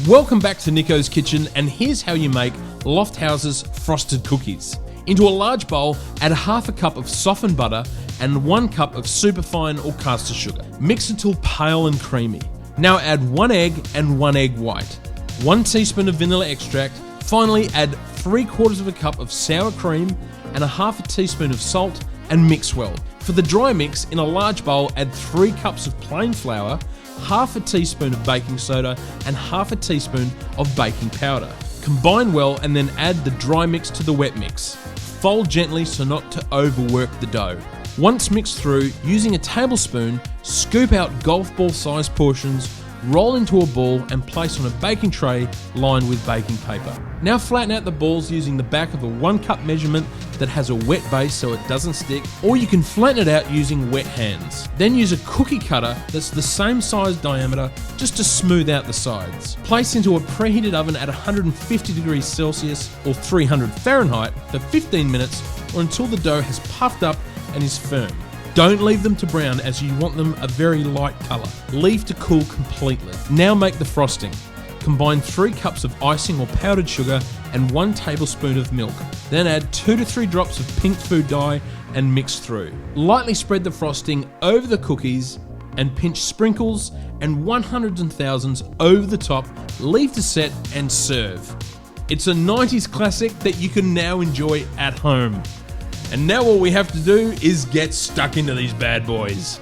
Welcome back to Nicko's Kitchen, and here's how you make Lofthouse's frosted cookies. Into a large bowl, add half a cup of softened butter and 1 cup of superfine or caster sugar. Mix until pale and creamy. Now add 1 egg and 1 egg white, 1 teaspoon of vanilla extract. Finally, add 3/4 of a cup of sour cream and a half a teaspoon of salt and mix well. For the dry mix, in a large bowl, add 3 cups of plain flour, half a teaspoon of baking soda and half a teaspoon of baking powder. Combine well and then add the dry mix to the wet mix. Fold gently so not to overwork the dough. Once mixed through, using a tablespoon, scoop out golf ball sized portions, roll into a ball and place on a baking tray lined with baking paper. Now flatten out the balls using the back of a 1 cup measurement that has a wet base so it doesn't stick, or you can flatten it out using wet hands. Then use a cookie cutter that's the same size diameter just to smooth out the sides. Place into a preheated oven at 150 degrees Celsius or 300 Fahrenheit for 15 minutes or until the dough has puffed up and is firm. Don't leave them to brown as you want them a very light colour. Leave to cool completely. Now make the frosting. Combine 3 cups of icing or powdered sugar and 1 tablespoon of milk. Then add 2 to 3 drops of pink food dye and mix through. Lightly spread the frosting over the cookies and pinch sprinkles and 100s and thousands over the top. Leave to set and serve. It's a 90s classic that you can now enjoy at home. And now all we have to do is get stuck into these bad boys.